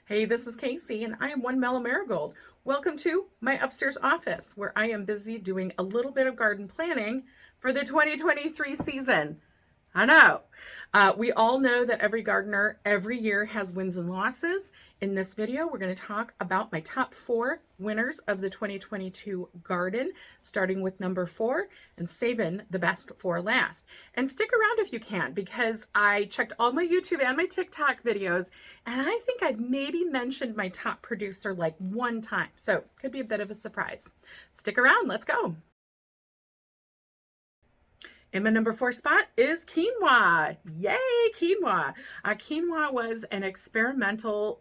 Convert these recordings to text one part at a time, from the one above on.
Hey, this is Casey, and I am One Mellow Marigold. Welcome to my upstairs office, where I am busy doing a little bit of garden planning for the 2023 season. I know. We all know that every gardener every year has wins and losses. In this video, we're going to talk about my top 4 winners of the 2022 garden, starting with number 4 and saving the best for last. And stick around if you can, because I checked all my YouTube and my TikTok videos, and I think I've maybe mentioned my top producer like one time. So could be a bit of a surprise. Stick around. Let's go. And my number 4 spot is quinoa. Yay, quinoa. Quinoa was an experimental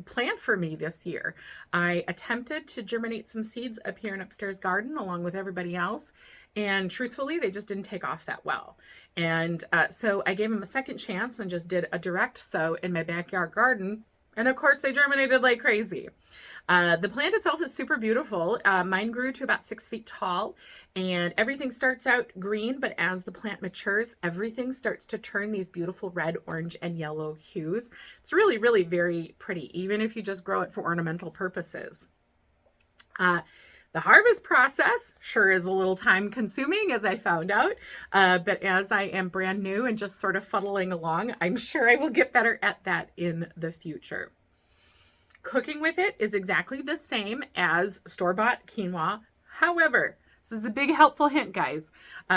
plant for me this year. I attempted to germinate some seeds up here in upstairs garden along with everybody else. And truthfully, they just didn't take off that well. And so I gave them a second chance and just did a direct sow in my backyard garden. And of course, they germinated like crazy. The plant itself is super beautiful. Mine grew to about 6 feet tall, and everything starts out green, but as the plant matures, everything starts to turn these beautiful red, orange, and yellow hues. It's really, really very pretty, even if you just grow it for ornamental purposes. The harvest process sure is a little time consuming, as I found out, but as I am brand new and just sort of fuddling along, I'm sure I will get better at that in the future. Cooking with it is exactly the same as store-bought quinoa. However, this is a big helpful hint, guys.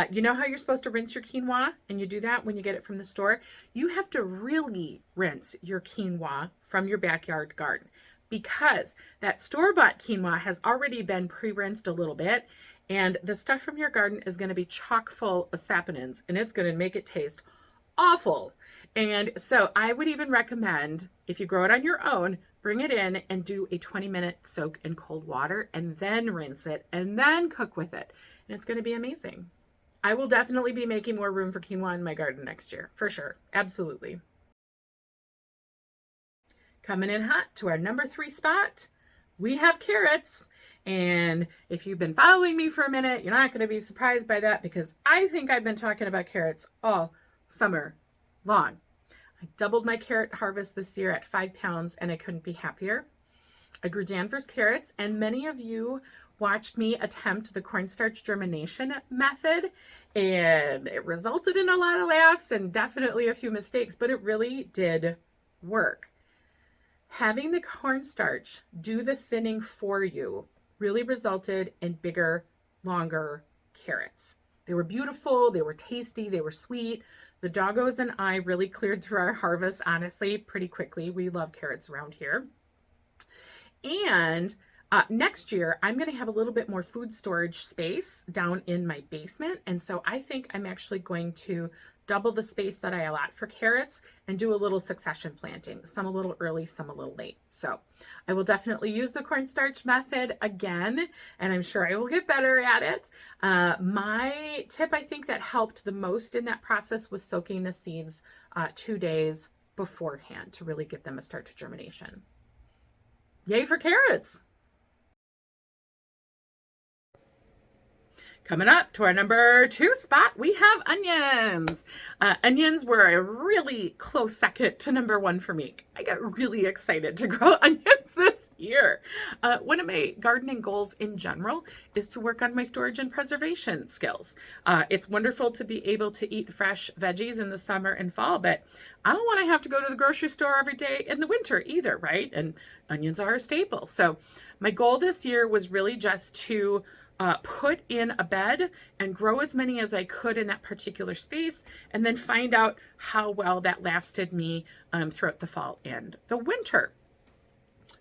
You know how you're supposed to rinse your quinoa, and you do that when you get it from the store? You have to really rinse your quinoa from your backyard garden, because that store-bought quinoa has already been pre-rinsed a little bit, and the stuff from your garden is going to be chock full of saponins, and it's going to make it taste awful. And so I would even recommend, if you grow it on your own, bring it in and do a 20-minute soak in cold water and then rinse it and then cook with it. And it's going to be amazing. I will definitely be making more room for quinoa in my garden next year, for sure. Absolutely. Coming in hot to our number 3 spot, we have carrots. And if you've been following me for a minute, you're not going to be surprised by that, because I think I've been talking about carrots all summer long. I doubled my carrot harvest this year at 5 pounds, and I couldn't be happier. I grew Danvers carrots, and many of you watched me attempt the cornstarch germination method, and it resulted in a lot of laughs and definitely a few mistakes, but it really did work. Having the cornstarch do the thinning for you really resulted in bigger, longer carrots. They were beautiful, they were tasty, they were sweet. The doggos and I really cleared through our harvest, honestly, pretty quickly. We love carrots around here. And next year, I'm going to have a little bit more food storage space down in my basement. And so I think I'm actually going to double the space that I allot for carrots and do a little succession planting, some a little early, some a little late. So I will definitely use the cornstarch method again, and I'm sure I will get better at it. My tip, I think, that helped the most in that process was soaking the seeds 2 days beforehand to really give them a start to germination. Yay for carrots! Coming up to our number 2 spot, we have onions. Onions were a really close second to number 1 for me. I got really excited to grow onions this year. One of my gardening goals in general is to work on my storage and preservation skills. It's wonderful to be able to eat fresh veggies in the summer and fall, but I don't want to have to go to the grocery store every day in the winter either, right? And onions are a staple. So my goal this year was really just to put in a bed and grow as many as I could in that particular space, and then find out how well that lasted me throughout the fall and the winter.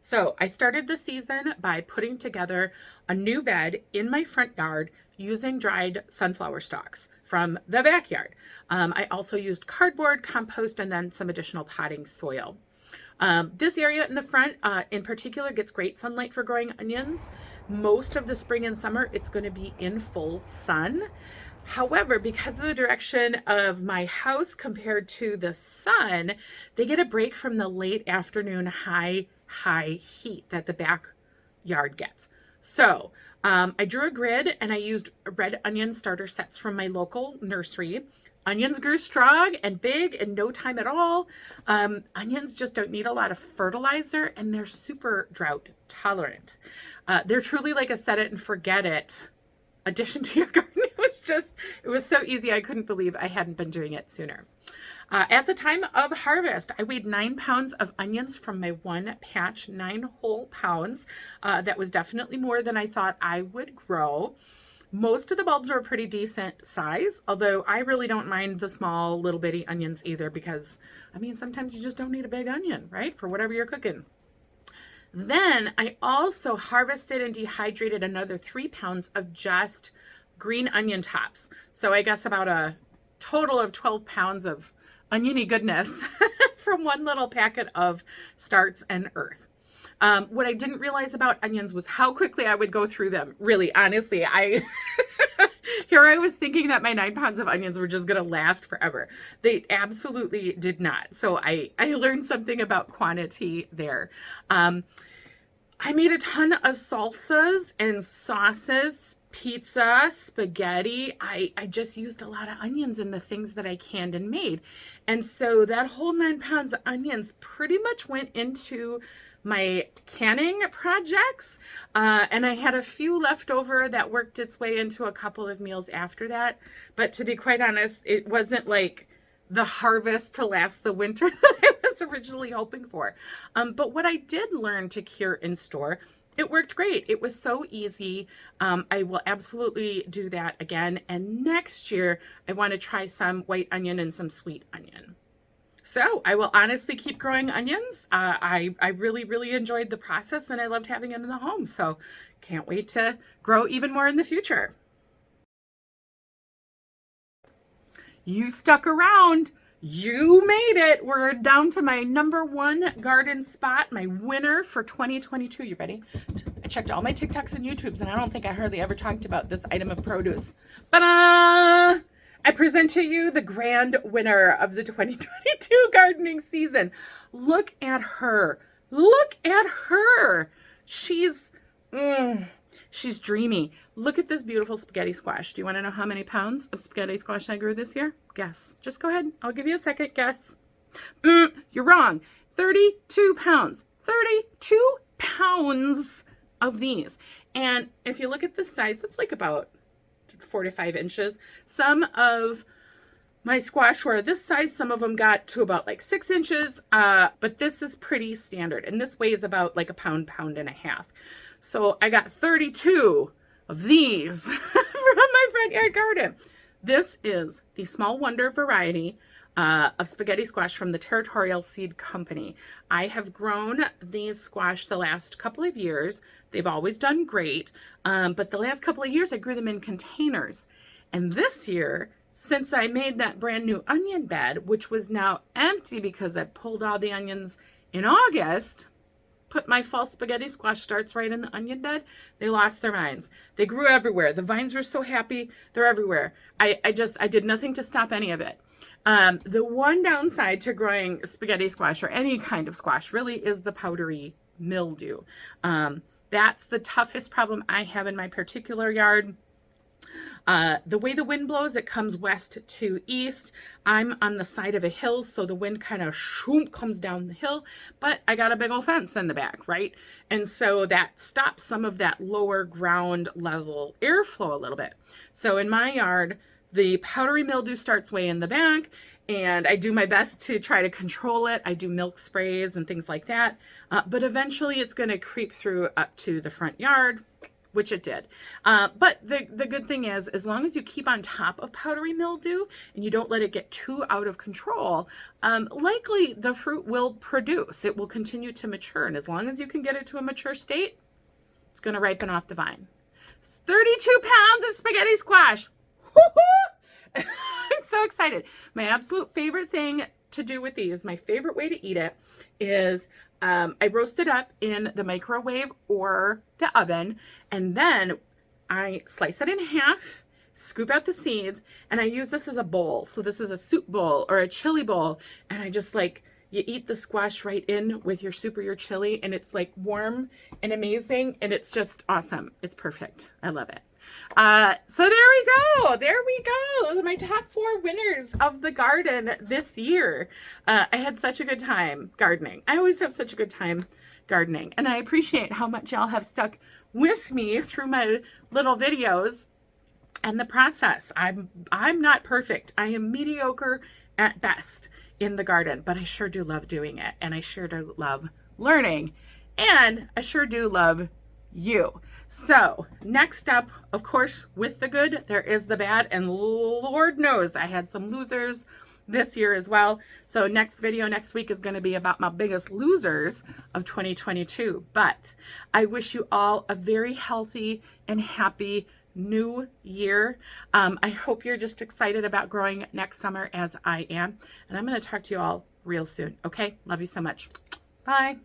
So I started the season by putting together a new bed in my front yard using dried sunflower stalks from the backyard. I also used cardboard, compost, and then some additional potting soil. This area in the front in particular gets great sunlight for growing onions. Most of the spring and summer, it's going to be in full sun. However, because of the direction of my house compared to the sun, they get a break from the late afternoon high heat that the backyard gets. So I drew a grid and I used red onion starter sets from my local nursery. Onions grew strong and big in no time at all. Onions just don't need a lot of fertilizer, and they're super drought tolerant. They're truly like a set it and forget it addition to your garden. It was so easy. I couldn't believe I hadn't been doing it sooner. At the time of harvest, I weighed 9 pounds of onions from my one patch, 9 whole pounds. That was definitely more than I thought I would grow. Most of the bulbs were a pretty decent size, although I really don't mind the small little bitty onions either, because I mean, sometimes you just don't need a big onion, right? For whatever you're cooking. Then I also harvested and dehydrated another 3 pounds of just green onion tops. So I guess about a total of 12 pounds of oniony goodness from one little packet of starts and earth. What I didn't realize about onions was how quickly I would go through them. Really, honestly, here I was thinking that my 9 pounds of onions were just going to last forever. They absolutely did not. So I learned something about quantity there. I made a ton of salsas and sauces, pizza, spaghetti. I just used a lot of onions in the things that I canned and made. And so that whole 9 pounds of onions pretty much went into my canning projects. And I had a few left over that worked its way into a couple of meals after that. But to be quite honest, it wasn't like the harvest to last the winter that I was originally hoping for. But what I did learn to cure in store, it worked great. It was so easy. I will absolutely do that again. And next year, I want to try some white onion and some sweet onion. So I will honestly keep growing onions. I really, really enjoyed the process, and I loved having them in the home. So can't wait to grow even more in the future. You stuck around. You made it. We're down to my #1 garden spot, my winner for 2022. You ready? I checked all my TikToks and YouTubes, and I don't think I hardly ever talked about this item of produce. But I present to you the grand winner of the 2022 gardening season. Look at her. Look at her. She's dreamy. Look at this beautiful spaghetti squash. Do you want to know how many pounds of spaghetti squash I grew this year? Guess. Just go ahead. I'll give you a second. Guess. You're wrong. 32 pounds. 32 pounds of these. And if you look at the size, that's like about 4 to 5 inches. Some of my squash were this size. Some of them got to about like 6 inches. But this is pretty standard. And this weighs about like a pound, pound and a half. So I got 32 of these from my front yard garden. This is the Small Wonder variety of spaghetti squash from the Territorial Seed Company. I have grown these squash the last couple of years. They've always done great, but the last couple of years I grew them in containers. And this year, since I made that brand new onion bed, which was now empty because I pulled all the onions in August, put my fall spaghetti squash starts right in the onion bed, they lost their minds. They grew everywhere. The vines were so happy. They're everywhere. I did nothing to stop any of it. The one downside to growing spaghetti squash or any kind of squash really is the powdery mildew. That's the toughest problem I have in my particular yard. The way the wind blows, it comes west to east. I'm on the side of a hill, so the wind kind of comes down the hill, but I got a big old fence in the back, right? And so that stops some of that lower ground level airflow a little bit. So in my yard, the powdery mildew starts way in the back, and I do my best to try to control it. I do milk sprays and things like that, but eventually it's going to creep through up to the front yard, which it did. But the good thing is, as long as you keep on top of powdery mildew and you don't let it get too out of control, likely the fruit will produce. It will continue to mature. And as long as you can get it to a mature state, it's going to ripen off the vine. 32 pounds of spaghetti squash. I'm so excited. My absolute favorite thing to do with these, my favorite way to eat it is I roast it up in the microwave or the oven, and then I slice it in half, scoop out the seeds, and I use this as a bowl. So this is a soup bowl or a chili bowl, and I just like, you eat the squash right in with your soup or your chili, and it's like warm and amazing, and it's just awesome. It's perfect. I love it. So there we go. There we go. Those are my top 4 winners of the garden this year. I had such a good time gardening. I always have such a good time gardening. And I appreciate how much y'all have stuck with me through my little videos and the process. I'm not perfect. I am mediocre at best in the garden, but I sure do love doing it. And I sure do love learning. And I sure do love you. So next up, of course, with the good, there is the bad, and Lord knows I had some losers this year as well. So next video next week is going to be about my biggest losers of 2022. But I wish you all a very healthy and happy new year. I hope you're just excited about growing next summer as I am. And I'm going to talk to you all real soon. Okay? Love you so much. Bye.